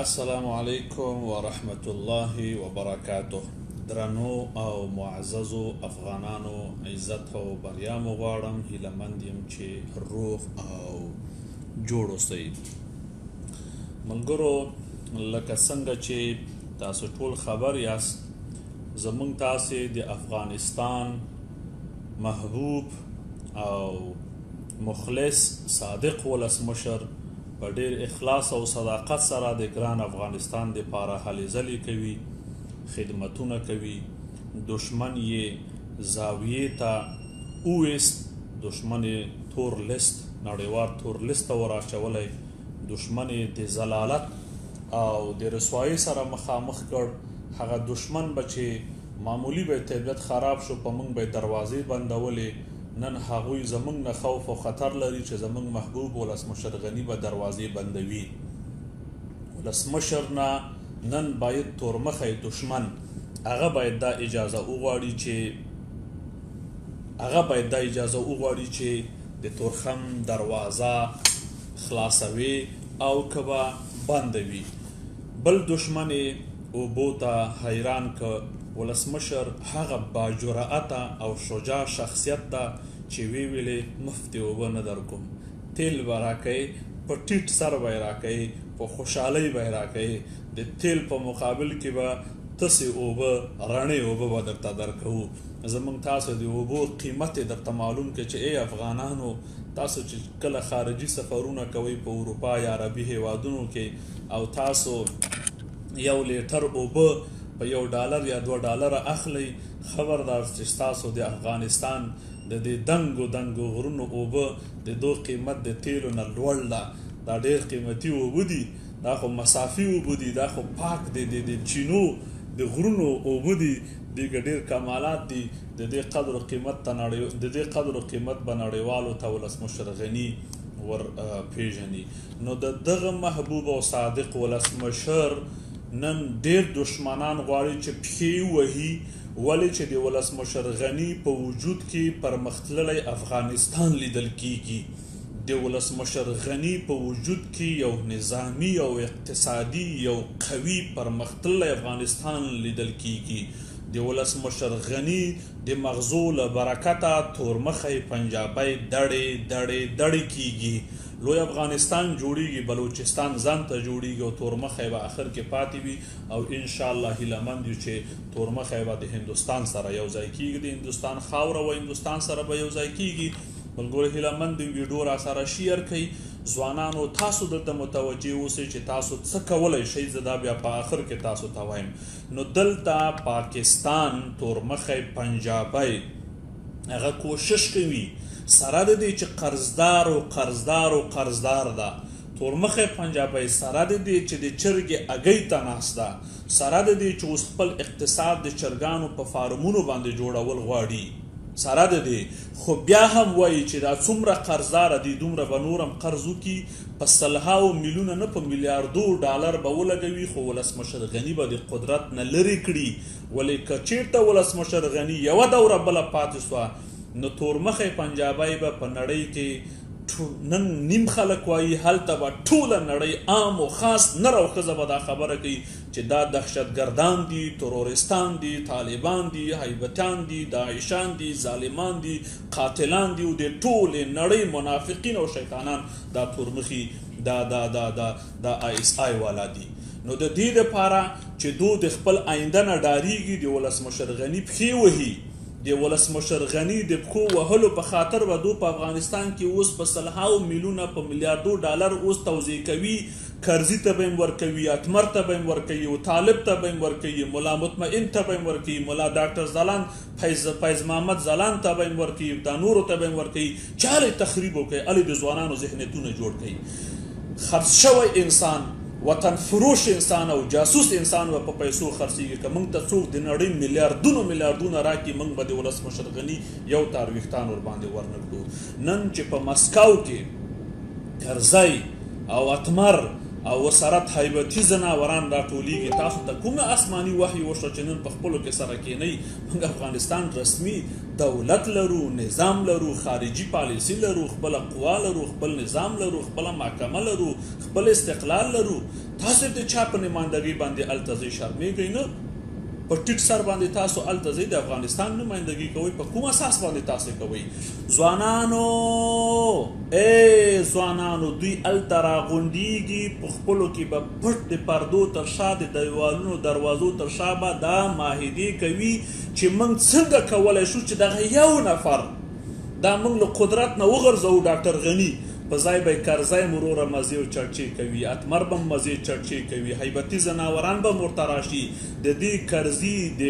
السلام علیکم ورحمت الله وبرکاته. درنو او معززو افغانانو عزت او بریا مو غواړم. هیلهمند یم چې روغ او جوړ اوسئ. ملګرو، لکه څنګه چې تاسو ټول خبر یاست، زموږ تاسې د افغانستان محبوب او مخلص صادق ولسمشر په ډېر اخلاص او صداقت سره د ګران افغانستان دپاره هلې ځلې کوي، خدمتونه کوي. دشمن یې زاویې ته وویست، دشمن یې تور لیست، نړیوال تور لیست ته وراچولی، دشمن یې د ضلالت او د رسوایۍ سره مخامخ کړ. هغه دشمن به چې معمولی به طبیعت خراب شو، په موږ به یې دروازې بندولې. نن هغوی زموږ نه خوف او خطر لري چې زموږ محبوب ولسمشر غني به دروازې بندوي. ولسمشر نه نن باید تورمخی دشمن هغه باید دا اجازه وغواړي چې د تورخم دروازه خلاصوي او که به بندوي. بل دشمن یې اوبو ته حیران که ولسمشر هغه باجرأته او شجاع شخصیت ده چې ویلې مفتې اوبه نه درکوم، تیل به راکوي، په ټیټ سر به یې راکوي، په خوشحالۍ به یې راکوي. د تیل په مقابل کې به تسې اوبه، رڼې اوبه به درته درکوو. زموږ تاسو د اوبو قیمت یې درته معلوم کړي چې ای افغانانو، تاسو چې کله خارجي سفرونه کوئ په اروپا یا عربي هیوادونو کې، او تاسو یو لیټر اوبه په $1 یا $2 اخلي، خبردار چې ستاسو د افغانستان د دې دنګو غرونو اوبه د دو قیمت د تیلو نه لوړ ده. دا ډېر قیمتي اوبه دي، دا خو مسافي اوبه دي، دا خو پاک دي، د چینو د غرونو اوبه دي، دیګه ډېر کمالات دي. د دې قدر و قیمت به نړیوالو ته ولسمشر غني ور پیژني. نو د دغه محبوب او صادق ولسمشر نن ډېر دشمنان غواړي چې پښې وهي، ولې چې د ولسمشر غني په وجود کې پرمختللی افغانستان لیدل کیږي. د ولسمشر غني په وجود کې یو نظامی او اقتصادي یو قوي پرمختللی افغانستان لیدل کیږي. د ولسمشر غني د مغزو له برکته تورمخی پنجابی دړې کیږي. لوی افغانستان جوړیږي، بلوچستان ځان ته جوړیږي او تورمخی به آخر کې پاتې وي. او انشاءالله هیلهمند یو چې تورمخی به د هندوستان سره یو ځای کیږي، د هندوستان خاوره و هندوستان سره به یو ځای کیږي. ملګرو، هیلهمند د ویډیو را سره شیر کړئ. ځوانانو، تاسو دلته متوجه اوسئ چې تاسو څه کولی شئ. زه دا بیا په آخر کې تاسو ته وایم. نو دلته پاکستان تورمخی پنجابی هغه کوشش کوي، سره د دې چې قرضدار ده. تورمخی پنجابی سره د دې چې د چرګې اګۍ ته ناست ده، سره د دې چې اوس خپل اقتصاد د چرګانو په فارمونو باندې جوړول غواړي، سره د دې خو بیا هم وایي چې دا څومره قرضداره دي، دومره به نور هم قرض وکړي، په سلهاو میلیونه نه په $1,000,000 به ولګوي. خو ولسمشر غني به د قدرت نه لرې کړي. ولې که چېرته ولسمشر غني یوه دوره بله پاتې سوه، نو تورمخی پنجابی به په نړۍ کې نن نیم خلک وایي، هلته به ټوله نړۍ عام و خاص نر او ښځه به دا خبره کوي چې دا دهشتګردان دي، ترورستان دي، طالبان دي، حیبتیان دي، داعشان دي، ظالمان دي، قاتلان دي، او د ټولې نړۍ منافقین او شیطانان دا تورمخي دا ISI والا دي. نو د دې دپاره چې دو د خپل آینده نه ډاریږي، د ولسمشر غني پښې وهي. د ولسمشر غني د پښو وهلو په خاطر به دو په افغانستان کې اوس په سلهاو میلیونه په $1,000,000 اوس توزیع کوي. کرزي ته به یې ورکوي، اتمر ته به یې ورکوي، او طالب ته به یې ورکوي، ملا مطمئن ته به یې ورکوي، ملا ډاکټر ځلاند فیض محمد ځلاند ته به یې ورکوي، دا نورو ته به یې ورکوي. چې هلې تخریب وکړي، هلې د ځوانانو ذهنیتونه جوړ کړي. خرڅ شوی انسان، وطن فروش انسان او جاسوس انسان و په پیسو خرڅیږي. که موږ ته څوک د نړۍ میلیاردونه راکړي، موږ به د ولسمشر غني یو تار ویښتان ورباندې ورنږدو. نن چې په مسکو کې کرزی او اتمر او ورسره هیبتي ځناوران راټولیږي، تاسو ته کومه آسماني وحی وشوه چې نن په خپلو کې سره کېنئ؟ موږ افغانستان رسمي دولت لرو، نظام لرو، خارجي پالیسي لرو، خپله قوا لرو، خپل نظام لرو، خپله محکمه لرو، خپل استقلال لرو. تاسو د چا په نمایندګۍ باندې هلته ځئ شرمېږئ نه په ټیټ سر باندې تاسو هلته ځئ د افغانستان نمایندګي کوئ په کوم اساس باندې تاسو کوئ ځوانانو ځوانانو دوی هلته راغونډېږي په خپلو کې به پټ د پردو تر شا د دیوالونو دروازو تر شا به دا معاهدې کوي چې موږ څنګه کولی شو چې دغه یو نفر دا موږ له قدرت نه وغورځوو ډاکټر غني په ځای به یې کرزی مروره مزې او چړچې کوي اتمر به مزې چړچې کوي حیبتي ځناوران به ورته راشي د دې کرزي د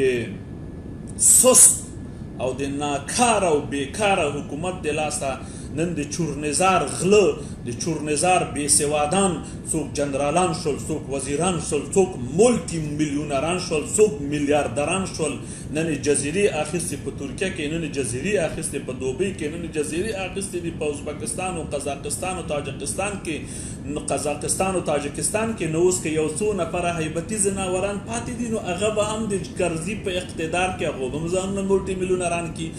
سست او د ناکاره او بیکاره حکومت د لاسه نن د چورنزار غله د چورنزار بېسوادان څوک جنرالان شول څوک وزیران شول څوک مولټي میلیونران شول څوک میلیاردران شول نن یې جزیرې اخیستې په ترکیه کې نن یې جزیرې اخیستې په دوبۍ کې نن یې جزیرې اخیستې دي په ازبکستان او قزاقستان او تاجکستان کې نو اوس که یو څو نفره حیبتي ځناوران پاتې دي نو هغه به هم د کرزي په اقتدار کې هغو به هم ځانونه مولټي میلیونران کي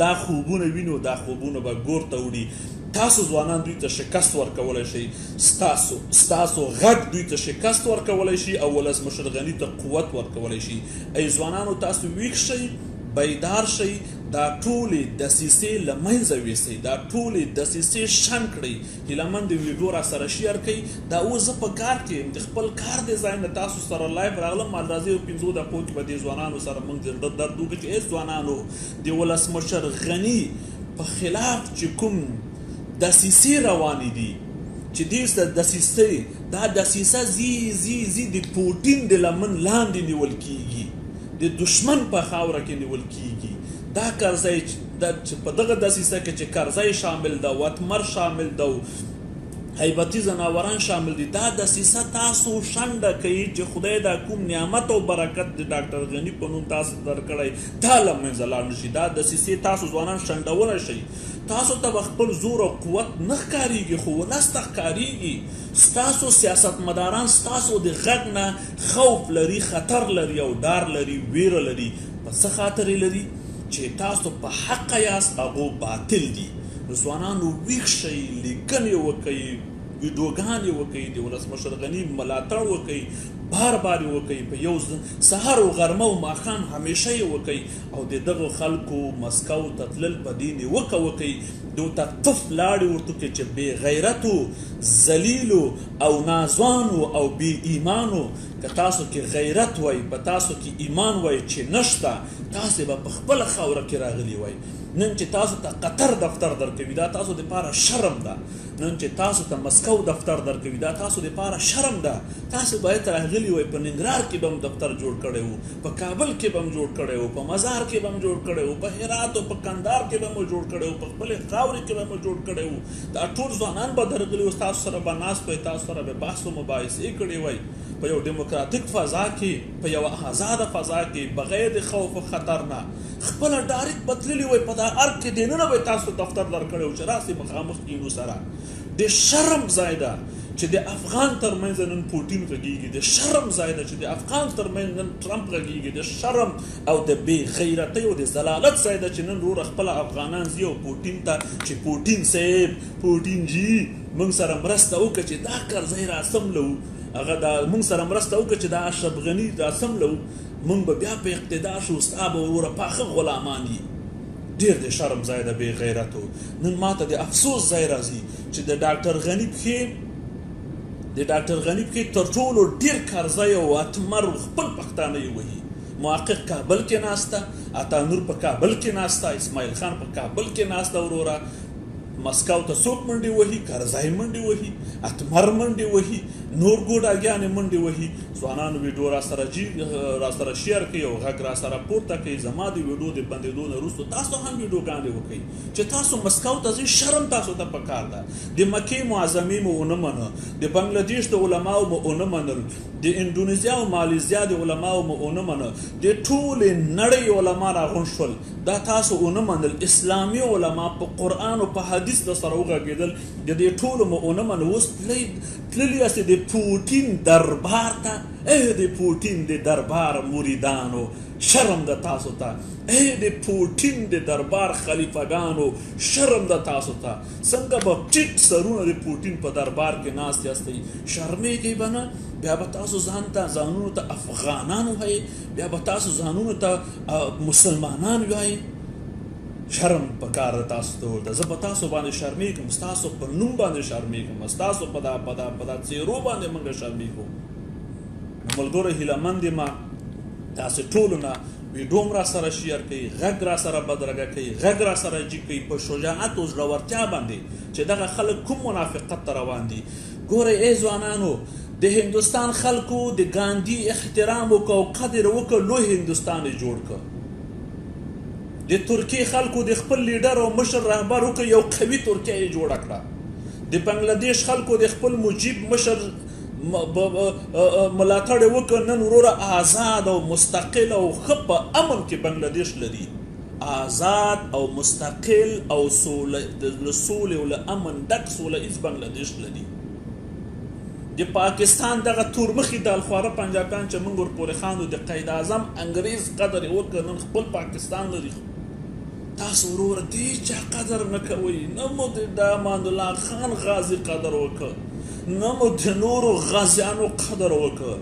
دا خوبونه وینو دا خوبونه به ګور ته وړي تاسو ځوانان دوی ته شکست ورکولی شئ ستاسو غږ دوی ته شکست ورکولی شي او ولسمشر غني ته قوت ورکولی شي ای ځوانانو تاسو ویښ شئ بیدار شئ دا ټولې دسیسې له منځه یوسئ دا ټولې دسیسې شنډ کړئ هیلهمن د ویډیو را سره شیر کړئ دا اوس زه په کار کې یم د خپل کار د ځای نه تاسو سره لایف راغلم مالرازي او 5 دقیقو کې به دې ځوانانو سره موږ د درد وکړو چې ځوانانو د ولسمشر غني په خلاف چې کوم دسیسې روانې دي چې دې دسیسې دا دسیسه زی د پوټین د لمن لاندې نیول کیږي د دشمن په خاوره کې نیول کیږي دا کرزی په دغه دسیسه کې چې کرزی شامل ده وتمر شامل ده حیبتي ځناوران شامل دي دا دسیسه تاسو شنډه کوي چې خدای دا کوم نعمت او برکت د ډاکټر غني په نوم تاسو درکړی دا له منځه لاړ نه شي دا دسیسې تاسو ځوانان شنډولی شئ تاسو ته به خپل زور او قوت نه ښکارېږي خو ولس ته ښکارېږي ستاسو سیاستمداران ستاسو د غږ نه خوف لري خطر لري او ډار لري ویره لري په څه خاطر یې لري چې تاسو په حقه یاست هغو باطل دي نو ځوانانو ویښ شئ لیکنې وکئ ویډیوګانې وکئ د ولسمشر غني ملاتړ وکئ بار یې وکئ په یو سهار او غرمه او ماښام همیشه یې وکئ او د دغو خلکو مسکو ته تلل په دې نیوکه وکئ دو ته تف لاړې ورته کړئ چې بې غیرتو ذلیلو او ناځوانو او بې ایمانو که تاسو کې غیرت وای په تاسو کې ایمان وای چې نشته تاسو به په خپله خاوره کې راغلي وای نن چې تاسو ته قطر دفتر درکوي دا تاسو دپاره شرم ده نن چې تاسو ته مسکو دفتر درکوي دا تاسو دپاره شرم ده تاسو باید راغلي وای په ننګرهار کې به هم دفتر جوړ کړی و په کابل کې به هم جوړ کړی و په مزار کې به هم جوړ کړی و په هرات او په کندهار کې به هم جوړ کړی و په خپلې خاورې کې به هم جوړ کړی و دا ټول ځوانان به درغلي و تاسو سره به ناست وای تاسو سره به بحث و مباحثې کړې وای په یو ډیموکراتیک فضا کې په یو آزاده فضا کې بغیر د خوف و خطر نه خپله ډایرکټ به تللي وای په دا ارګ کې دننه به تاسو دفتر درکړی و چې راسئ مخامخ کینو سره د شرم ځای ده چې د افغان ترمنځ نن پوټین غږیږي د شرم ځای ده چې د افغان ترمنځ نن ټرمپ غږیږي د شرم او د بې غیرتۍ او د ضلالت ځای ده چې نن وروره خپله افغانان ځي او پوټین ته چې پوټین صاحب پوټین جي موږ سره مرسته وکړه چې دا کرزی راسملو هغه دا موږ سره مرسته وکړه چې دا اشرف غني راسملو موږ به بیا په اقتدار شو ستا به وروره پاخه غلامان یي ډېر د شرم ځای د بې غیرتو نن ماته د افسوس ځای راځي چې د ډاکټر غني پښې تر ټولو ډېر کرزی او اتمر خپل پښتانه یې وهي محقق کابل کې ناسته عطانور په کابل کې ناسته اسماعیل خان په کابل کې ناسته وروره مسکو ته څوک منډې وهي کرزی منډې وهي اتمر منډې وهي نور ګوډاګیانې منډې وهي ځوانانو ویډیو را سره شیر کوي او غږ را سره پورته کوي زما د ویډیو د بندېدو نه وروسته تاسو هم ویډیوګانې وکړئ چې تاسو مسکو ته ځئ شرم تاسو ته پکار ده د مکې معظمې مو ونه منه د بنګلادیش د علماو مو ونه منل د اندونیزیا او مالیزیا د علماو مو ونه منه د ټولې نړۍ علما راغونډ شول دا تاسو ونه منل اسلامي علما په قرآن او په حدیث د سره وغږېدل د دې ټولو مو ونه منه اوس تللي یاستئ د پوټین دربار ته د پوټین د دربار مریدانو شرم د تاسو ته د پوټین د دربار خلیفګانو شرم د تاسو ته څنګه به ټیټ سرونه د پوټین په دربار کې ناست یاستئ شرمېږئ به نه بیا به تاسو ځانونو ته افغانان وایئ، بیا به تاسو ځانونو ته مسلمانان وایئ. شرم پکار ده تاسو ته ورته. زه په تاسو باندې شرمېږم، ستاسو په نوم باندې شرمېږم، ستاسو په دا څېرو باندې موږ شرمېږو. نو ملګرو هیله مند یم تاسې ټولو نه ویډیو را سره شیر کوي، غږ را سره بدرګه کوي، غږ را سره جي کوي په شجاعت او زړورتیا باندې چې دغه خلک کوم منافقت ته روان دي. ګورئ ای ځوانانو، د هندوستان خلکو د ګاندي احترام وکړه او قدر وکړه، لوی هندوستان یې جوړ کړه. د ترکیې خلکو د خپل لیډر او مشر رهبر وکړه، یو قوي ترکیه یې جوړه کړه. د بنګلادیش خلکو د خپل مجیب مشر ملاتړ یې وکړه، نن وروره آزاد او مستقل او ښه په امن کې بنګلادیش لري. آزاد او مستقل او له سولې او له امن ډک سوله ایز بنګلادیش لري. د پاکستان دغه تورمخي دالخواره پنجابیان چې موږ ورپورې خاندو، د قید اعظم انګریز قدر یې وکړ، نن خپل پاکستان لري. تاسو وروره دې چا قدر نه کوئ، نه مو د امان الله خان غازي قدر وکړ، نه مو د نورو غازیانو قدر وکړ،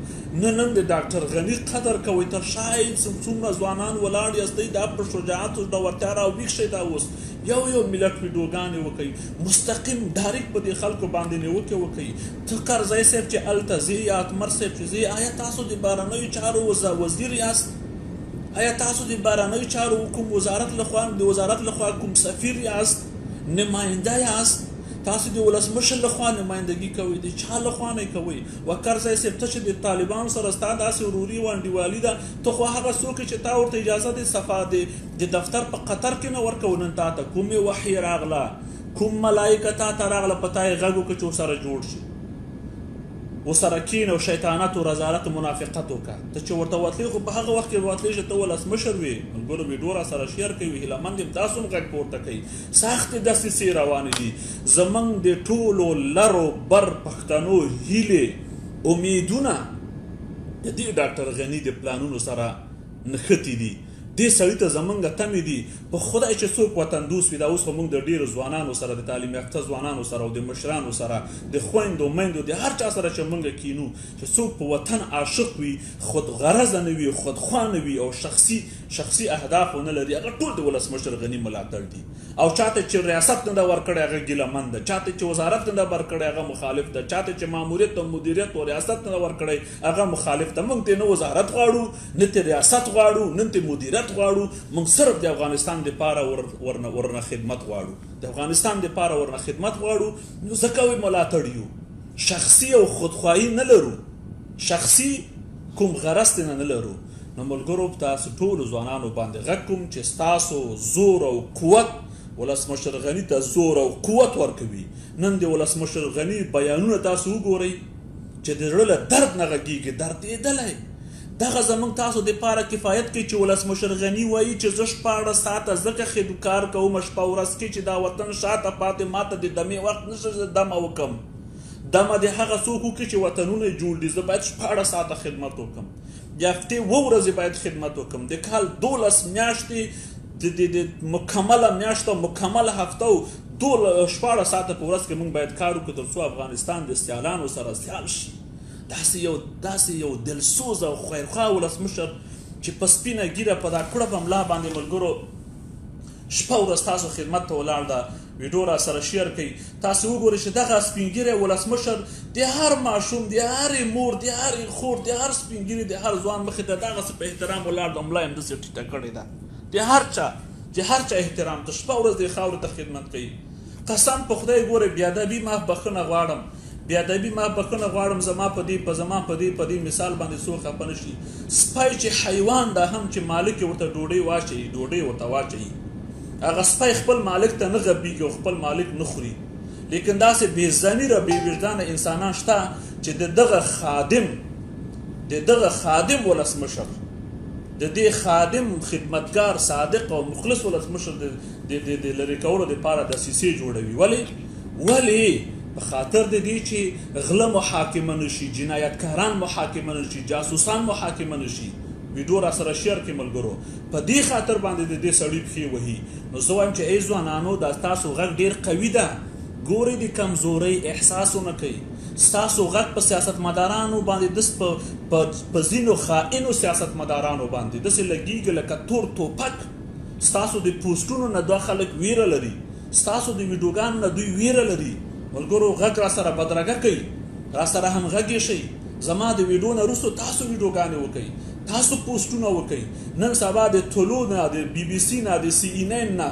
نه نن د ډاکټر غني قدر کوئ. تر شاید څومره ځوانان ولاړ یاستئ، دا په شجاعت او زړورتیا راویښ شئ. دا اوس یو ملت ویډیوګانې وکئ، مستقیم ډایرکټ په دې خلکو باندې نیوکې وکئ. ته کرزی صاحب چې هلته ځې یا اتمر صاحب چې ځې، آیا تاسو د بهرنیو چارو وزیر یاست؟ آیا تاسو د بهرنیو چارو کوم وزارت لخوا کوم سفیر یاست، نماینده یاست؟ تاسو د ولسمشر لخوا نمایندګي کوئ، د چا لخوا نه کوئ؟ و کرزی صاحب ته چې د طالبانو سره ستا داسې وروري او انډیوالي ده، ته خو هغه څوک چې تا ورته اجازه د صفا د دفتر په قطر کې نه ورکوو. نن تا ته کومې وحي راغله، کوم ملایکه تا ته راغله، په تا یې غږ وکړه چې ورسره جوړ شي، ورسره کښېنه او شیطانت او رذالت او منافقت وکړه. ته چې ورته وتلی خو په هغه وخت کې وتلی چې ته ولسمشر وې. ملګرو ویډیو را سره شیر کوي، هیله مند یم تاسو هم غږ پورته کوئ. سختې دسیسې روانې دي. زموږ د ټولو لرو بر پښتنو هیلې امیدونه د دې ډاکټر غني د پلانونو سره نښتي دي. دې سړي ته زمونږ تمې دي په خدای چې څوک وطن دوست وي. دا اوس خو موږ د ډېرو ځوانانو سره، د تعلیم یافته ځوانانو سره او د مشرانو سره، د خویندو میندو، د هر چا سره چې موږ کینو، چې څوک په وطن عاشق وي، خود غرضه نه وي، خودخواه نه وي او شخصي اهداف ونه لري، هغه ټول د ولسمشر غني ملاتړ دي. او چاته چې ریاست نه ده ورکړی هغه ګیله من ده، چاته چې وزارت نه ده ورکړی هغه مخالف ده، چاته چې ماموریت او مدیریت او ریاست نه ده ورکړی هغه مخالف ده. موږ ته نه وزارت غواړو، نه ته ریاست غواړو، نه ته مدیریت غواړو. موږ صرف د افغانستان دپاره ورنه خدمت غواړو، د افغانستان دپاره ورنه خدمت غواړو. نو ځکه وایي ملاتړ یو، شخصي او خودخواهي نه لرو، شخصي کوم غرض نه لرو. نو ملګرو تاسو ټولو ځوانانو باندې غږ کوم چې ستاسو زور او قوت ولسمشر غني ته زور او قوت ورکوي. نن د ولسمشر غني بیانونه تاسو وګورئ چې د زړه له درد نه غږېږي، دردېدلی. دغه زموږ تاسو دپاره کفایت کوي چې ولسمشر غني وایي چې زه 14 ساعته ځکه کار کوم شپه ورځ کې چې دا وطن شاته پاتې، ماته د دمې وخت نشته چې دمه وکړم. دمه د هغه څوک وکړي چې وطنونه یې جوړ دي. زه باید 14 ساعته خدمت وکړم، د هفتې 7 ورځې باید خدمت وکړم، د کال 12 میاشتې د مکمله میاشت او مکمله هفته او 14 ساعته په ورځ کې موږ باید کار وکړو تر څو افغانستان د سیالانو سره سیال شي. داسې یو دلسوز او خیرخواه ولسمشر چې په سپینه ګیره په دا کړه ملا باندې ملګرو شپه ورځ تاسو خدمت ته ولاړ ده. ویډیو را سره شیر کوي. تاسو وګورئ چې دغه سپینګیری ولسمشر د هر ماشوم، د هرې مور، د هرې خور، د هر سپینګیري، د هر ځوان مخې ته دغسې په احترام ولاړ ده. ملا یې همداسې ټیټه کړې ده. د هر چا احترام ته شپه ورځ د خاورې ته خدمت کوي. قسم په خدای ګورئ، بیادبي ما بخښنه غواړم، بیادبي ما بخښنه غواړم. زما په دې مثال باندې څوک خفه نه شي. سپی چې حیوان ده هم چې مالک یې ورته ډوډۍ ورته واچوي، هغه سپی خپل مالک ته نه غبیږي او خپل مالک نه خوري. لیکن داسې بې ضمیره بې وجدانه انسانان شته چې د دغه خادم ولسمشر، د دې خادم خدمتګار صادق او مخلص ولسمشر د لرې کولو دپاره دسیسې جوړوي. ولې؟ په خاطر د دې چې غله محاکمه نشي، جنایتکاران محاکمه نشي، جاسوسان محاکمه نشي. ویډیو را سره شیر کړئ ملګرو. په دې خاطر باندې د دې سړي پښې وهي. نو زه وایم چې ای ځوانانو دا ستاسو غږ ډېر قوي ده. ګورئ د کمزورۍ احساس ونه کوئ، ستاسو غږ په سیاستمدارانو باندې دس په ځینو خائنو سیاستمدارانو باندې داسې لګېږي لکه تور توپک. ستاسو د پوسټونو نه دا خلک ویره لري، ستاسو د ویډیوګانو نه دوی ویره لري. ملګرو غږ را سره بدرګه کوي، را سره همغږي شئ. زما د ویډیو نه وروسته تاسو ویډیوګانې وکئ، تاسو پوسټونه وکئ. نن سبا د ټولو نه، د بي بي سي نه، د CNN نه،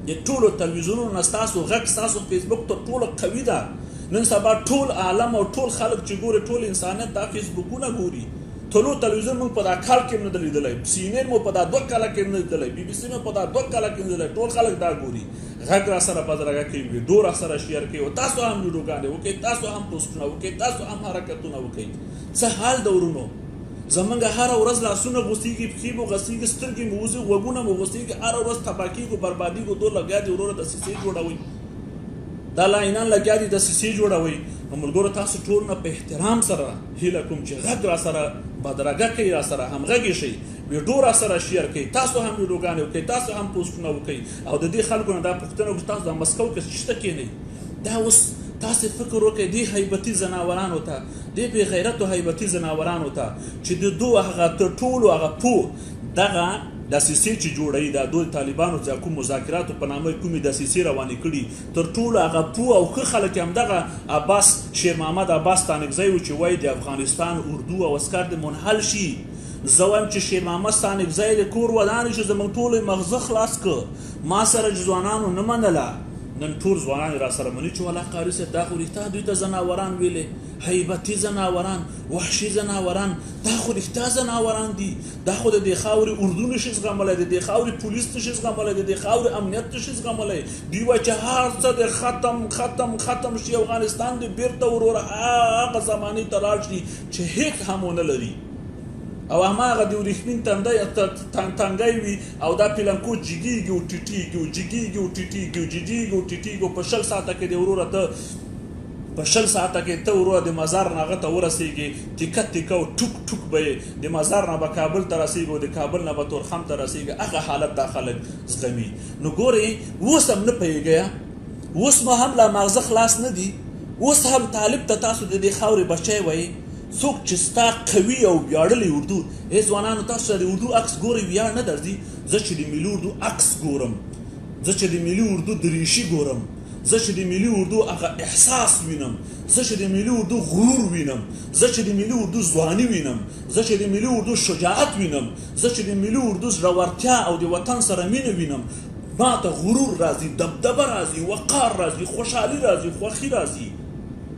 د ټولو تلویزیونونو نه ستاسو غږ، ستاسو فیسبوک تر ټولو قوي ده. نن سبا ټول عالم او ټول خلک چې ګوري، ټول انسانیت دا فیسبوکونه ګوري. ټولو تلویزیون موږ په دا کال کې نه دی لیدلی، CNN مو په دا 2 کاله کې نه لیدلی، بي بي سي مو په دا 2 کاله کې نه لیدلی. ټول خلک دا ګوري. غږ را سره بدرګه کوي، ویډیو را سره شیر کوي، او تاسو هم ویډیوګانې وکئ، تاسو هم پوسټونه وکئ، تاسو هم حرکتونه وکئ. څه حال ده ورونو؟ زمونږ هره ورځ لاسونه غوڅېږي، پښې مو غوڅېږي، سترګې مو وځي، غوږونه مو غوڅېږي، هره ورځ تباه کېږو، بربادېږو. دو لګیا دي وروره دسیسې جوړوئ، دا لاینان لګیا دي دسیسې جوړوئ. نو ملګرو تاسو ټول نه په احترام سره هیله کوم چې غږ را سره بدرګه کوئ، را سره همغږي شئ، ویډیو را سره شیر کوئ، تاسو هم ویډیوګانې وکئ، تاسو هم پوسټونه وکئ. او د دې خلکو نه دا پوښتنه وکړو تاسو د مسکو کې شته کېنئ. دا اوس تاسې فکر وکئ دې هیبتي ځناورانو ته، دې بې غیرتو هیبتي ځناورانو ته چې د دو هغه تر ټولو هغه پو دغه دسیسې چې جوړوي، دا دوی طالبانو چې کوم مذاکراتو په نامه کومې دسیسې روانې کړي، تر ټولو هغه پو او ښه خلک همدغه عباس شیر محمد عباس ستانکزی و چې وایي د افغانستان اردو او عسکر د منحل شي. زه وایم چې شیر محمد ستانکزی د کور ودانې چې زموږ ټول مغزه خلاص کړ. ما سره چې ځوانانو نه منله، نن ټول ځوانان را سره مني چې والله قاري صاحب دا خو رښتیا دوی ته ځناوران ویلې، هیبتي ځناوران، وحشي ځناوران. دا خو رښتیا ځناوران دي، دا خو د دې خاورې اردو نشي زغملی، د دې خاورې پولیس نشي زغملی، د دې خاورې امنیت نشي زغملی. دوی وایي چې هر څه د ختم ختم ختم شي، افغانستان د بیرته وروره هغه زمانې ته لاړ شي چې هیڅ هم ونه لري، او هماغه د وریښمین تنګی وي، او دا پلنکو جګېږي او ټیټېږي او جګېږي او ټیټېږي او جګېږي او ټیټېږي. او په 20 ساعته کې د وروره ته په 20 ساعته کې ته وروره د مزار نه هغه ته ورسېږي، تیکه تیکه او ټوک ټوک به یې د مزار نه به کابل ته رسېږي او د کابل نه به تورخم ته رسېږي. هغه حالت دا خلک زغمي. نو ګورئ اوس هم نه پوهېږئ، اوس مو هم لا مغزه خلاص نه دي، اوس هم طالب ته تاسو د دې خاورې بچی وایي. څوک چې ستا قوي او ویاړلی اردو، ای ځوانانو تاسو د اردو عکس ګورئ، ویاړ نه درځي. زه چې د ملي اردو عکس ګورم، زه چې د ملي اردو دریشي ګورم، زه چې د ملي اردو هغه احساس وینم، زه چې د ملي اردو غرور وینم، زه چې د ملي اردو ځواني وینم، زه چې د ملي اردو شجاعت وینم، زه چې د ملي اردو زړورتیا او د وطن سره مینه وینم، ما ته غرور راځي، دبدبه راځي، وقار راځي، خوشحالي راځي، خوښي راځي.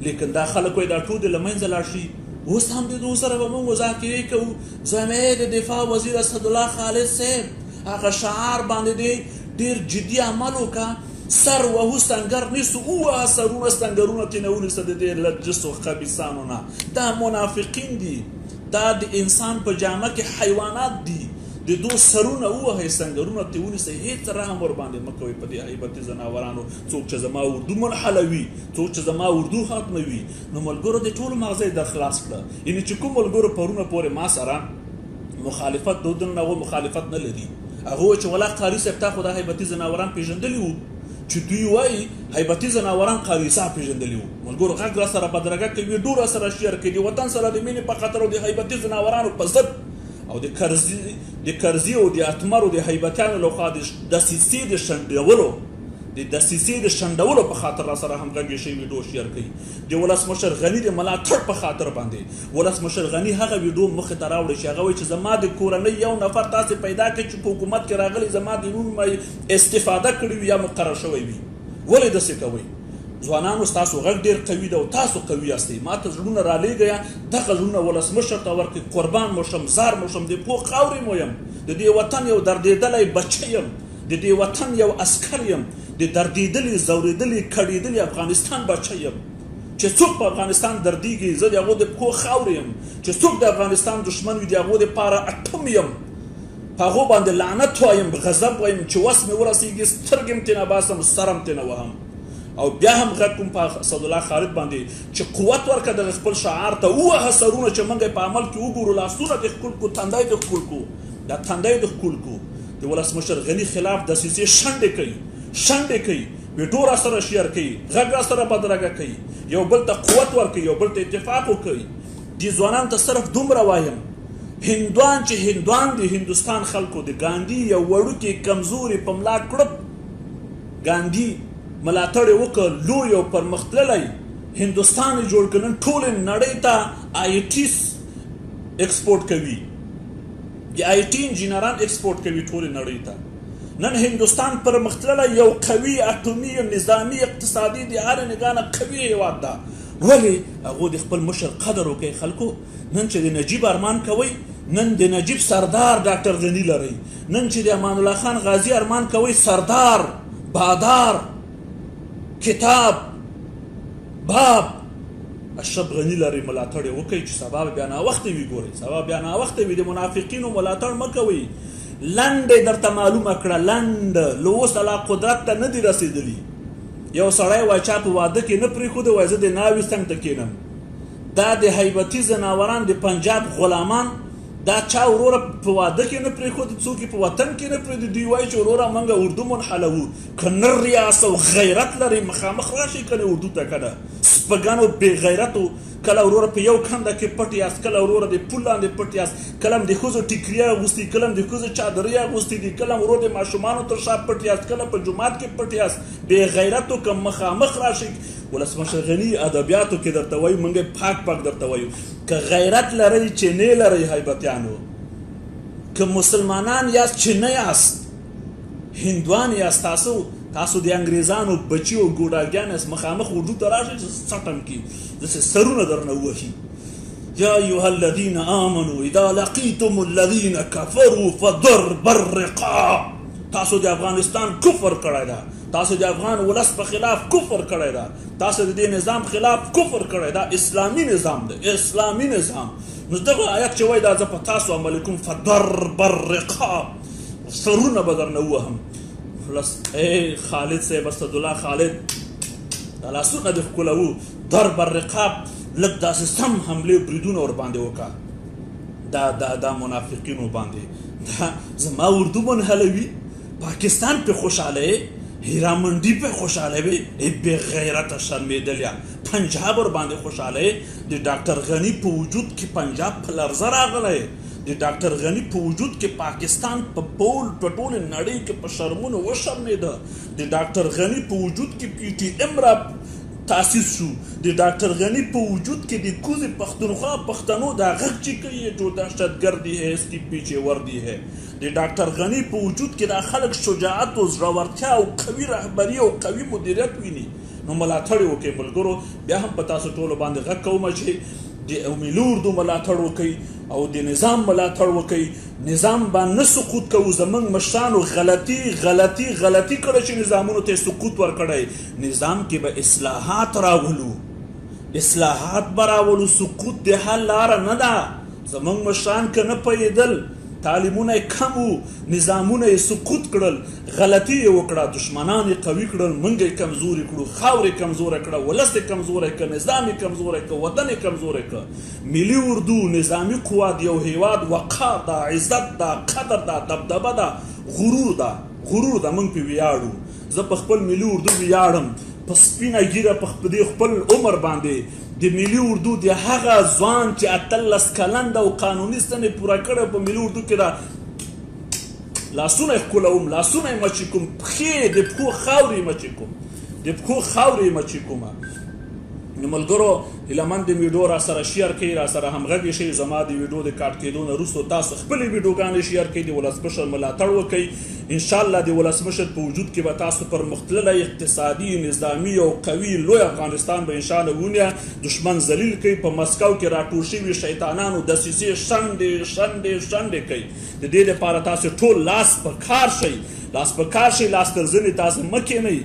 لیکن دا خلک وایي دا ټول د له منځه لاړ شي. اوس هم د دوی سره به موږ مذاکرې کوو. زموږ د دفاع وزیر اسدالله خالد صاحب هغه شعار باندې ډېر جدي عمل وکړه، سر وهو سنګر نیسو، ووهه سرونه سنګرونه ترېنه ونیسه د دې لجسو خبیثانو نه. دا منافقین دي، دا د انسان په جامه کې حیوانات دي. د دو سرونه ووهئ، سنګرونه ترې ونیسئ، هېڅ رحم ورباندې مه کوئ په دې هیبتي ځناورانو. څوک چې زما اردو منحلوي، څوک چې زما اردو ختموي. نو ملګرو د ټولو مغزه یې در خلاص کړه. یعنې چې کوم ملګرو پرونه پورې ما سره مخالفت د دن نه مخالفت نه لري، هغه وایي چې والله قاري صاحب تا خو دا هیبتي ځناوران پېژندلي وو، چې دوی وایي هیبتي ځناوران قاري صاحب پېژندلي وو. ملګرو غږ را سره بدرګه کوي، ویډیو را سره شیر کوي، د وطن سره د مینې په خاطر او د هیبتي ځناورانو په ضد او د کرزي او د اتمرو د هیبتیانو لخوا د دسیسې د شنډولو په خاطر را سره همغږي شوي ویډیو شیر کوي. د ولسمشر غني د ملاتړ په خاطر باندې ولسمشر غني هغه ویډیو مخې ته راوړي چې هغه وایي چې زما د کورنۍ یو نفر تاسې پیدا کړئ چې په حکومت کې راغلی زما د نوم استفاده کړې وي یا مقرر شوی وي. ولې داسې کوئ؟ ځوانانو ستاسو غږ ډېر قوي ده او تاسو قوي یاستئ. ما ته زړونه رالیږئ، دغه زړونه ولسمشر ته ورکړئ. قربان مو شم، زار مو شم، د پوه خاورې مو یم، د دې وطن یو دردېدلی بچه یم، د دې وطن یو عسکر یم، د دردېدلي زورېدلي کړېدلي افغانستان بچه یم. چې څوک په افغانستان دردېږي زه د هغو د پښو خاورې یم، چې څوک د افغانستان دښمن وي د هغو دپاره اټم یم، په هغو باندې لعنت وایم، غضب وایم، چې وس مې ورسېږي سترګې م ترېنه باسم، سر م ترېنه وهم. او بیا هم غږ کوم په اسدالله خالد باندې چې قوت ورکړه دغه خپل شعار ته، ووهه سرونه چې موږ یې په عمل کې وګورو، لاسونه دې ښکل کړو، تندی دې ښکل کړو، دا تندی دې ښکل کړو. د ولسمشر غني خلاف دسیسې شنډې کوي، ویډیو را سره شیر کوي، غږ را سره بدرګه کوي، یو بل ته قوت ورکوي، یو بل ته اتفاق وکوي. دې ځوانانو ته صرف دومره وایم، هندوان چې هندوان دي هندوستان خلکو د ګاندي یو وړوکی کمزوري په ملا کړپ ګاندي ملاتړ یې وکړ، لوی او پرمختللی هندوستان یې جوړ کړ. نن ټولې نړۍ ته آی ټي ایکسپورټ کوي، د آی ټي انجینران ایکسپورټ کوي ټولې نړۍ ته. نن هندوستان پرمختللی یو قوي اټومي نظامي اقتصادي د هر نګاه نه قوي هېواد ده. ولې هغوی د خپل مشر قدر وکړئ خلکو. نن چې د نجیب ارمان کوئ، نن د نجیب سردار ډاکټر غني لرئ. نن چې د امان الله خان غازي ارمان کوئ، سردار، بادار، کتاب، باب اشرف غني لرئ. ملاتړ یې وکئ چې سبا بیا ناوخته وي. ګورئ سبا بیا ناوخته وي. د منافقینو ملاتړ مه کوئ. لنډ یې درته معلومه کړه، لنډ له اوس لا قدرت ته نه دي رسېدلي. یو سړی وایي چا په واده کې نه پرېښوده، وایي زه د ناوې څنګ ته کښېنم. دا د حیبتي ځناوران د پنجاب غلامان دا چا وروره په واده کې نه پرېښود، څوک یې په وطن کې نه پرېږدي. دوی وایي چې وروره موږ اردو منحلوو. که نه ریاست او غیرت لرئ مخامخ راشئ که نه اردو ته. که نه سپږنو بې غیرتو کله وروره په یو کنده کې پټ یاست، کله وروره د پل لاندې پټ یاست، کله هم د ښځو ټیکري اغوستي، کله هم د ښځو چادرۍ اغوستي دي، کله هم وروره د ماشومانو تر شا پټ یاست، کله په جومات کې پټ یاست. بې غیرتو که مخامخ راشئ. ولسمشر غني ادبیاتو کې درته وایو، موږ پاک پاک درته وایو، که غیرت لرئ چې نه لرئ حیبتیانو، که مسلمانان یاست چې نه یاست، هندوان یاست، تاسو د انګریزانو بچي او ګوډاګیان یاست، مخامخ اردو ته راشئ چې څټم کي داسې سرونه درنه ووهي. یا ایها الذین آمنوا اذا لقیتم الذین کفروا فضرب الرقاب. تاسو د افغانستان کفر کړی ده، تاسو د افغان ولس په خلاف کفر کړی ده، تاسو د دې نظام خلاف کفر کړی ده. اسلامي نظام ده، اسلامي نظام. نو دغه آیت چې وایي دا زه په تاسو عمل کوم، فضرب الرقاب، سرونه به درنه ووهم. ای خالد صاحب، اسدالله خالد، دا لاسونه دې ښکلوو. ضرب الرقاب لږ داسې سم حملې بریدونه ورباندې وکړه دا منافقینو باندې. دا زما اردو منحلوي، پاکستان پې خوشحاله یې، هیرامنډي پې خوشحاله وي، بې غیرته شرمېدلیا. پنجاب ورباندې خوشحاله یې. د ډاکټر غني په وجود کې پنجاب په لرزه راغلی. د ډاکټر غني په وجود کې پاکستان په ټولې نړۍ کې په شرمونو وشرمېده. د ډاکټر غني په وجود کې پی ټي ایم را تاسیس شو. د ډاکټر غني په وجود کې د کوزې پښتونخوا پښتنو دا غږ چې کوي جو دهشتګردي ہے اس کی پیچھے وردی ہے. د ډاکټر غني په وجود کې دا خلک شجاعت او زړورتیا او قوي رهبري او قوي مدیریت ویني. نو ملاتړ یې وکړئ ملګرو. بیا هم په تاسو ټولو باندې غږ کوم چې د ملي اردو ملاتړ وکړئ او د نظام ملاتړ وکړئ. نظام باندې نه سقوط کوو. زموږ مشرانو غلطي کړې چې نظامونو ته سقوط ورکړی. نظام کې به اصلاحات راولو، اصلاحات به راولو. سقوط د حل لاره نه ده. زموږ مشران که نه پوهېدل، تعلیمونه یې کم وو، نظامونه یې سقوط کړل، غلطي یې وکړه، دشمنان یې قوي کړل، موږ یې کمزوري کړو، خاورې یې کمزوری کړه، ولس یې کمزوری کړه، نظام یې کمزوری کړه، وطن یې کمزوری کړه. ملي اردو نظامي قوت یو هیواد وقار ده، عزت ده، قدر ده، دبدبه ده، غرور ده، موږ پې ویاړو. زه په خپل ملي اردو ویاړم، په سپینه ږیره په دې خپل عمر باندې د ملي اردو د هغه ځوان چې 18 کلن ده او قانوني سنې پوره کړی په ملي اردو کې ده، لاسونه یې ښکلوم، لاسونه یې مچې کوم، پښې د پښو خاورې یې مچې کوم، د پښو خاورې یې مچې کومه. نو ملګرو هیله د ویډیو را سره شیر کړئ، را سره همغږي شئ. زما د ویډیو د کاټ کېدو نه وروسته تاسو خپلې ویډیوګانې شیر کړئ، د ولسمشر ملاتړ وکړئ. انشاءالله د ولسمشر په وجود کې به تاسو پرمختللی اقتصادي، نظامي او قوي لوی افغانستان به انشاءالله ونیه. دشمن ذلیل کوي. په مسکو کې راټول شوي شیطانانو دسیسې شنډې کوي. د دې لپاره تاسو ټول لاس په کار شئ، لاس تر زنې تاسو مه کښېنئ.